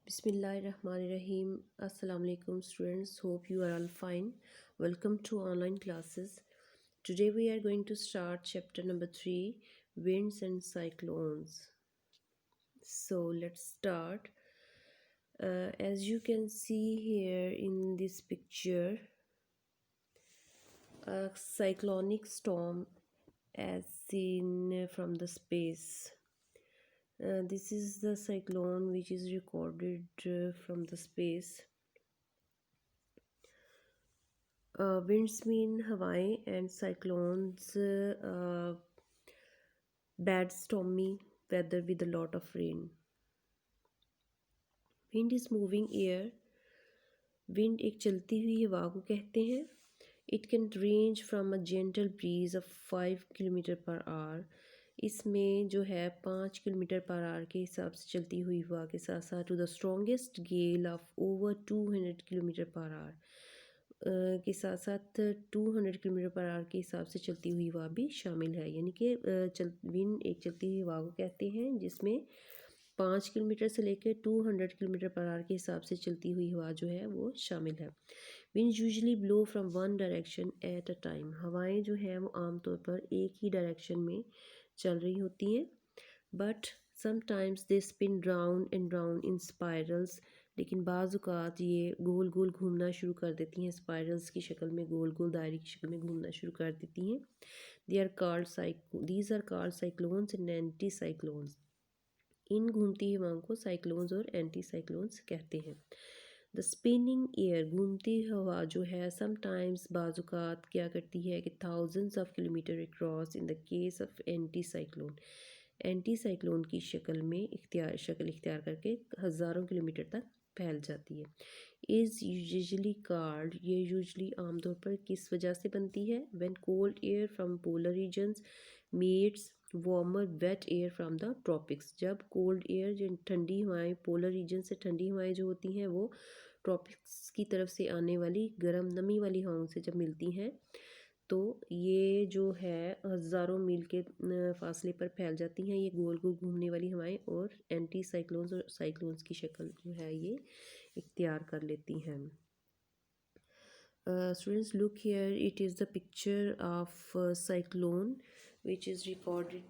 Bismillahirrahmanirrahim. Assalamu alaikum students. Hope you are all fine. Welcome to online classes. Today we are going to start chapter number 3, winds and cyclones. So let's start. As you can see here in this picture, a cyclonic storm as seen from the space. This is the cyclone which is recorded from the space. Winds mean हवाएं and cyclones bad stormy weather with a lot of rain. Wind is moving air. Wind एक चलती हुई हवा को कहते हैं. It can range from a gentle breeze of 5 kilometre per our. इसमें जो है 5 किलोमीटर पर आवर के हिसाब से चलती हुई हवा के साथ साथ to the strongest gale of over 200 kilometre per hour के साथ साथ 200 किलोमीटर पर आवर के हिसाब से चलती हुई हवा भी शामिल है. यानी कि विंड एक चलती हुई हवा को कहते हैं जिसमें 5 किलोमीटर से लेकर 200 किलोमीटर पर आवर के हिसाब से चलती हुई हवा जो है वो शामिल है. Wind usually blow from one direction at a time. हवाएं जो हैं वो आमतौर पर एक ही डायरेक्शन में चल रही होती हैं. But sometimes they spin round and round in spirals. लेकिन बाज़ात ये गोल गोल घूमना शुरू कर देती हैं. स्पायरल्स की शक्ल में गोल गोल दायरे की शक्ल में घूमना शुरू कर देती हैं. These are called cyclones and anti cyclones. इन घूमती हवाओं को साइक्लोन्स और एंटी साइक्लोन्स कहते हैं. द स्पिनिंग एयर घूमती हवा जो है समटाइम्स बाज़ात क्या करती है कि thousands of kilometre across in the case of anti cyclone. Anti cyclone की शक्ल में शक्ल इख्तियार करके हज़ारों किलोमीटर तक फैल जाती है. इज़ यूजली कॉल्ड ये यूजली आमतौर पर किस वजह से बनती है. When cold air from polar regions meets warmer wet air from the tropics. जब कोल्ड एयर जो ठंडी हवाएं पोलर रीजन से ठंडी हवाएं जो होती हैं वो ट्रॉपिक्स की तरफ से आने वाली गर्म नमी वाली हवाओं से जब मिलती हैं तो ये जो है हज़ारों मील के फासले पर फैल जाती हैं ये गोल गोल घूमने वाली हवाएं और एंटी साइक्लोन्स और साइक्लोन्स की शक्ल जो है ये इख्तियार कर लेती हैं. Students, look here. It is the picture of cyclone which is recorded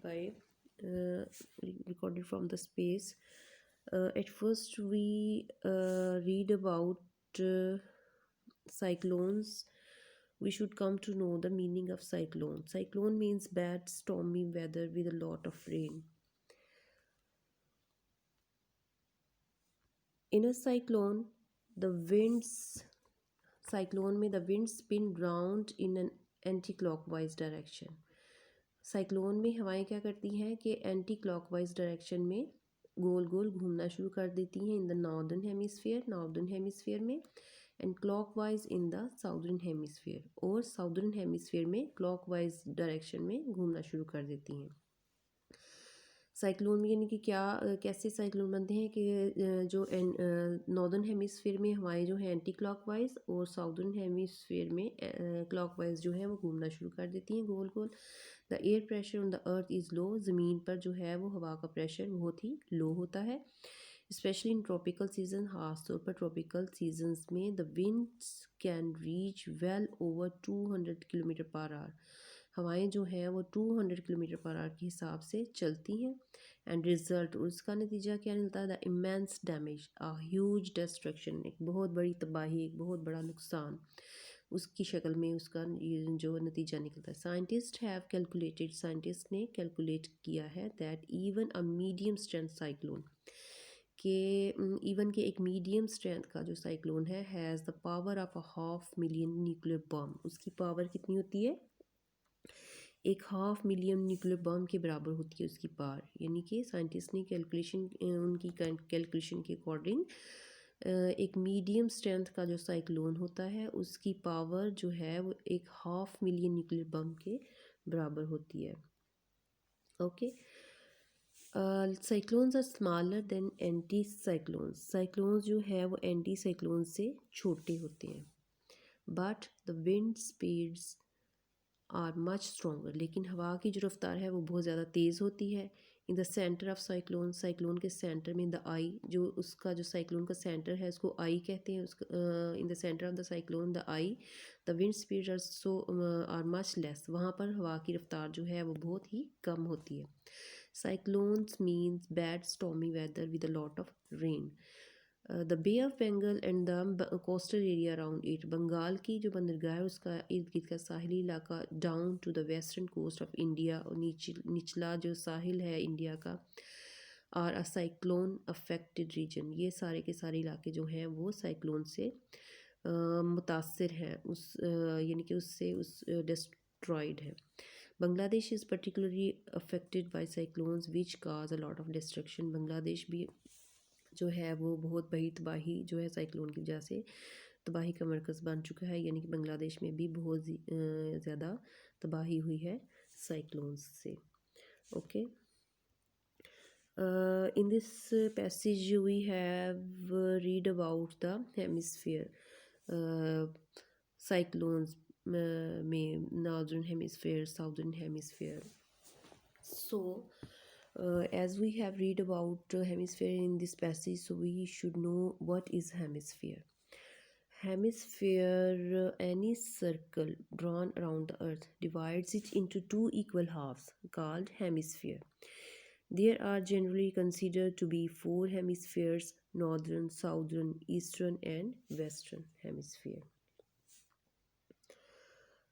from the space. At first we read about cyclones. We should come to know the meaning of cyclone. Cyclone means bad stormy weather with a lot of rain. In a cyclone में the winds spin round in an anti-clockwise direction. Cyclone में हवाएं क्या करती हैं कि anti clockwise direction में गोल गोल घूमना शुरू कर देती हैं इन द नॉर्दर्न हेमिस्फीयर में and clockwise in the southern hemisphere. और साउदर्न हेमिस्फीयर में क्लॉकवाइज डायरेक्शन में घूमना शुरू कर देती हैं. साइक्लोन में यानी कि कैसे साइक्लोन बनते हैं कि जो नॉर्दर्न हेमिस्फीयर में हवाएं जो हैं एंटी क्लॉकवाइज और साउदर्न हेमिस्फीयर में क्लॉकवाइज जो है वो घूमना शुरू कर देती हैं गोल गोल. The air pressure on the earth is low. ज़मीन पर जो है वो हवा का प्रेशर बहुत ही लो होता है. स्पेशली इन ट्रॉपिकल सीजन, ख़ास तौर पर ट्रॉपिकल सीजन्स में the winds can reach well over 200 kilometre per our. हवाएं जो हैं वो 200 किलोमीटर पर आवर के हिसाब से चलती हैं. एंड रिजल्ट उसका नतीजा क्या मिलता है. The immense damage, a huge destruction, एक बहुत बड़ी तबाही, एक बहुत बड़ा नुकसान उसकी शक्ल में उसका जो नतीजा निकलता है. साइंटिस्ट ने कैलकुलेट किया है that even a medium strength cyclone के एक मीडियम स्ट्रेंथ का जो साइक्लोन है has the power of 500,000 nuclear bomb. उसकी पावर कितनी होती है. 500,000 न्यूक्लियर बम के बराबर होती है उसकी पावर. यानी कि साइंटिस्ट ने उनकी कैलकुलेशन के अकॉर्डिंग एक मीडियम स्ट्रेंथ का जो साइक्लोन होता है उसकी पावर जो है वो 500,000 न्यूक्लियर बम के बराबर होती है. Okay. Cyclones are smaller than anticyclones. Cyclones जो है वो एंटी साइक्लोन्स से छोटे होते हैं. But the wind speeds are much stronger. लेकिन हवा की जो रफ्तार है वो बहुत ज़्यादा तेज़ होती है. इन the centre of cyclone, cyclone के सेंटर में, द आई, जो उसका जो साइक्लोन का सेंटर है उसको आई कहते हैं, उसका in the centre of the cyclone the eye, the wind speed are so are much less, वहाँ पर हवा की रफ्तार जो है वो बहुत ही कम होती है। Cyclones means bad stormy weather with a lot of rain. The bay of Bengal and the coastal area around it, Bengal की जो बंदरगाह है उसका इर्द गिर्द का साहिली इलाका, down to the western coast of India, और निचला जो साहिल है इंडिया का, are a cyclone affected region, ये सारे के सारे इलाके जो हैं वो साइक्लोन से मुतासर हैं, उस यानी कि उससे उस डिस्ट्रॉयड है। Bangladesh is particularly affected by cyclones which cause a lot of destruction, Bangladesh भी जो है वो बहुत बड़ी तबाही जो है साइक्लोन की वजह से तबाही का मरकज़ बन चुका है, यानी कि बांग्लादेश में भी बहुत ज़्यादा तबाही हुई है साइक्लोन्स से। Okay, in this passage we have read about the hemisphere, cyclones में northern hemisphere, southern hemisphere. So as we have read about hemisphere in this passage, so we should know what is hemisphere. Hemisphere, any circle drawn around the earth, divides it into two equal halves called hemisphere. There are generally considered to be four hemispheres: northern, southern, eastern and western hemisphere.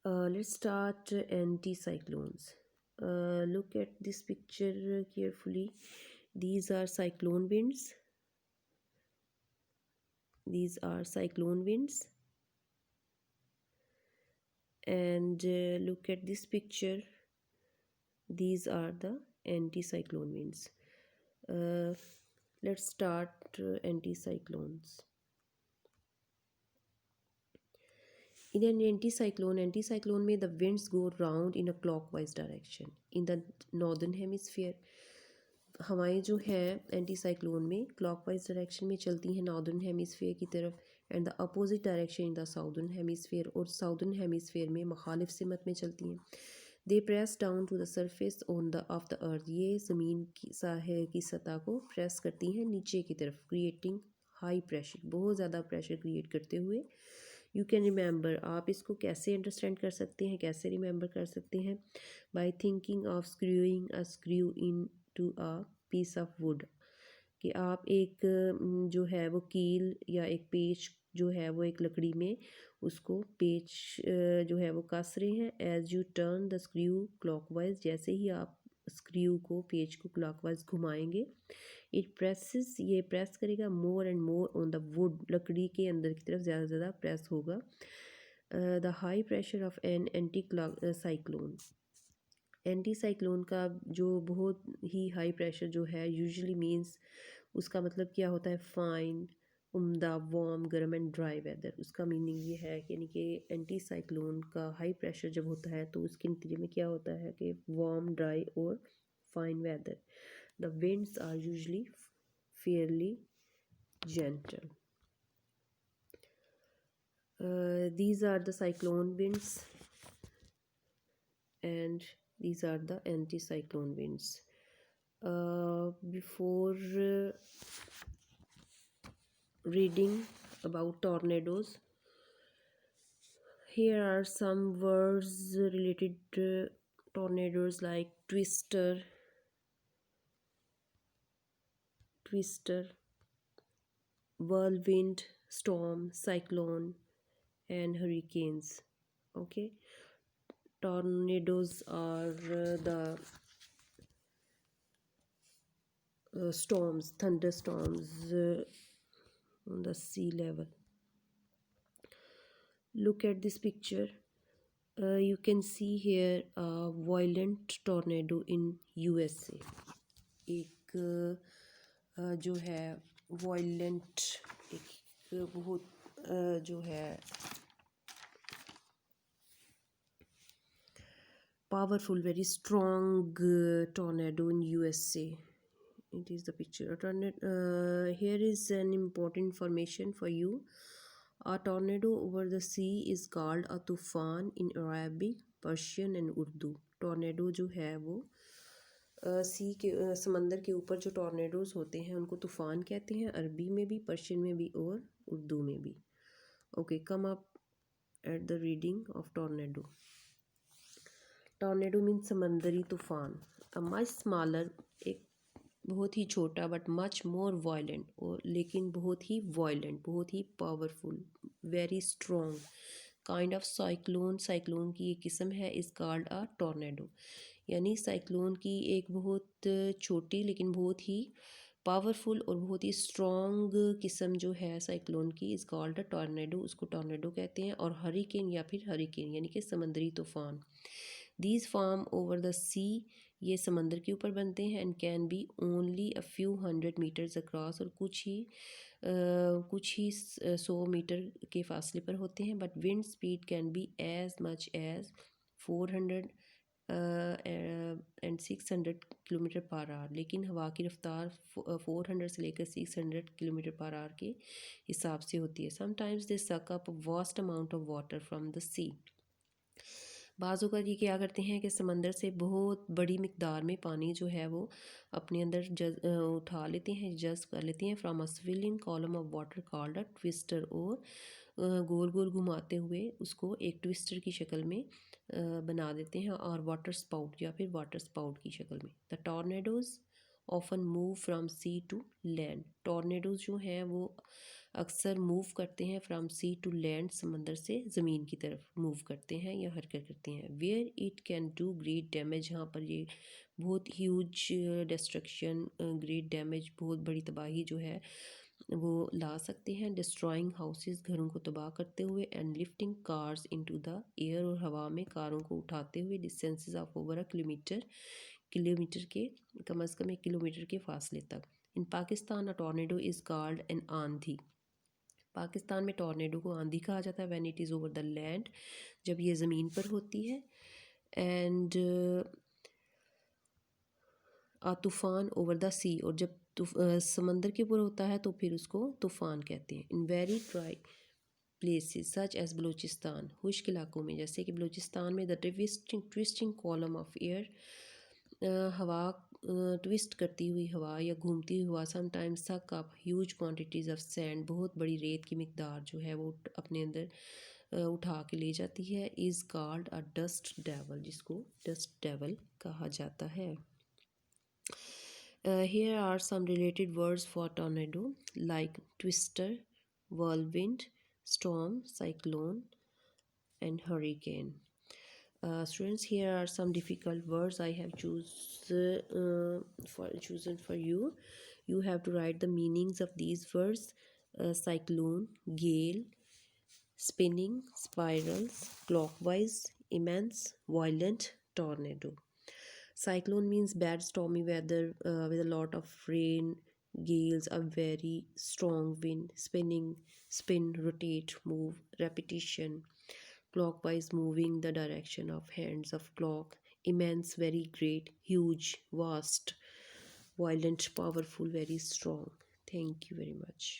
Let's start anticyclones. Look at this picture carefully. These are cyclone winds. These are cyclone winds. And look at this picture. These are the anticyclone winds. Let's start anticyclones. In an anticyclone में the winds go round in a clockwise direction. In the northern hemisphere, हवाएं जो हैं anticyclone में clockwise direction में चलती हैं northern hemisphere की तरफ, and the opposite direction in the southern hemisphere, और साउदर्न हेमिसफेयर में मुखालिफ सिमत में चलती हैं। They press down to the surface on the of the earth, ये ज़मीन की सतह को प्रेस करती हैं नीचे की तरफ, क्रिएटिंग हाई प्रेशर, बहुत ज़्यादा प्रेशर क्रिएट करते हुए। यू कैन रिमेंबर, आप इसको कैसे अंडरस्टैंड कर सकते हैं, कैसे रिमेंबर कर सकते हैं? By thinking of screwing a screw into a piece of wood, कि आप एक जो है वो कील या एक पेच जो है वो एक लकड़ी में उसको पेच जो है वो कस रहे हैं। As you turn the screw clockwise, जैसे ही आप स्क्रू को पेच को क्लॉकवाइज घुमाएंगे, इट प्रेसेस, ये प्रेस करेगा more and more on the wood, लकड़ी के अंदर की तरफ ज़्यादा से ज़्यादा प्रेस होगा। The high pressure of an anti cyclone, anti cyclone का जो बहुत ही हाई प्रेशर जो है यूजुअली मींस, उसका मतलब क्या होता है? फाइन, उम्दा, वार्म, गर्म एंड ड्राई वेदर। उसका मीनिंग ये है कि यानी कि एंटी साइक्लोन का हाई प्रेशर जब होता है तो उसके नतीजे में क्या होता है कि वार्म, ड्राई और fine weather. The winds are usually fairly gentle. These are the cyclone winds and these are the anticyclone winds. Before reading about tornadoes, here are some words related to tornadoes like twister, whirlwind, storm, cyclone and hurricanes. Okay, tornadoes are the storms, thunderstorms on the sea level. Look at this picture. You can see here a violent tornado in USA. एक जो है violent, एक बहुत जो है powerful, very strong tornado in USA. It is the picture. Here is an important information for you. A tornado over the sea is called a tufan in Arabic, Persian and Urdu. Tornado जो है वो समंदर के ऊपर जो tornadoes होते हैं उनको तूफ़ान कहते हैं, अरबी में भी, पर्शियन में भी और उर्दू में भी। Okay, come up at the reading of tornado. Tornado means समंदरी तूफ़ान। अ मच स्मॉलर, एक बहुत ही छोटा बट मच मोर वायलेंट, और लेकिन बहुत ही वायलेंट, बहुत ही powerful, very strong kind of cyclone. Cyclone की एक किस्म है, इज़ कॉल्ड अ टॉर्नेडो। यानी साइक्लोन की एक बहुत छोटी लेकिन बहुत ही पावरफुल और बहुत ही स्ट्रॉन्ग किस्म जो है साइक्लोन की, इज़ कॉल्ड अ टॉर्नेडो, उसको टॉर्नेडो कहते हैं। और हरिकेन या फिर हरिकेन यानी कि समंदरी तूफ़ान। These form over the sea, ये समंदर के ऊपर बनते हैं। And can be only a few hundred metres across, और कुछ ही 100 मीटर के फासले पर होते हैं। But wind speed can be as much as 400 and 600 kilometre per hour, लेकिन हवा की रफ्तार 400 से लेकर 600 किलोमीटर पर आवर के हिसाब से होती है। Sometimes they suck up vast amount of water from the sea. बाज़ औक़ात ये क्या करते हैं कि समंदर से बहुत बड़ी मिक़दार में पानी जो है वो अपने अंदर उठा लेते हैं, जज़्ब कर लेते हैं। From a swirling column of water called a twister, और गोल गोल घुमाते हुए उसको एक ट्विस्टर की शक्ल में बना देते हैं, और वाटर स्पाउट या फिर वाटर स्पाउट की शक्ल में। The tornadoes often move from sea to land. Tornadoes जो हैं वो अक्सर मूव करते हैं फ्राम सी टू लैंड, समंदर से ज़मीन की तरफ मूव करते हैं या हरकत करते हैं। Where it can do great damage, यहाँ पर ये बहुत ह्यूज डिस्ट्रक्शन, ग्रेट डैमेज, बहुत बड़ी तबाही जो है वो ला सकते हैं। डिस्ट्रॉइंग हाउसेस, घरों को तबाह करते हुए। And lifting cars into the air, और हवा में कारों को उठाते हुए। Distances of over a kilometre, kilometre के कम अज़ कम 1 किलोमीटर के फासले तक। इन पाकिस्तान अ टॉर्नेडो इज़ कॉल्ड एन आंधी। पाकिस्तान में टॉर्नेडो को आंधी कहा जाता है when it is over the land, जब ये ज़मीन पर होती है। एंड तूफ़ान ओवर द सी, और जब समंदर के ऊपर होता है तो फिर उसको तूफ़ान कहते हैं। In very dry places such as Balochistan, खुश्क इलाकों में जैसे कि बलूचिस्तान में। The twisting column of air, हवा ट्विस्ट करती हुई हवा या घूमती हुई हवा। समटाइम्स सक up huge quantities of sand, बहुत बड़ी रेत की मिकदार जो है वो अपने अंदर उठा के ले जाती है। Is called a dust devil, जिसको डस्ट डेवल कहा जाता है। Here are some related words for tornado, like twister, whirlwind, storm, cyclone, and hurricane. Students, here are some difficult words I have chosen for you. You have to write the meanings of these words. Cyclone, gale, spinning, spirals, clockwise, immense, violent, tornado. Cyclone means bad stormy weather with a lot of rain, gales, a very strong wind, spinning, spin, rotate, move, repetition, clockwise, moving the direction of hands of clock, immense, very great, huge, vast, violent, powerful, very strong. Thank you very much.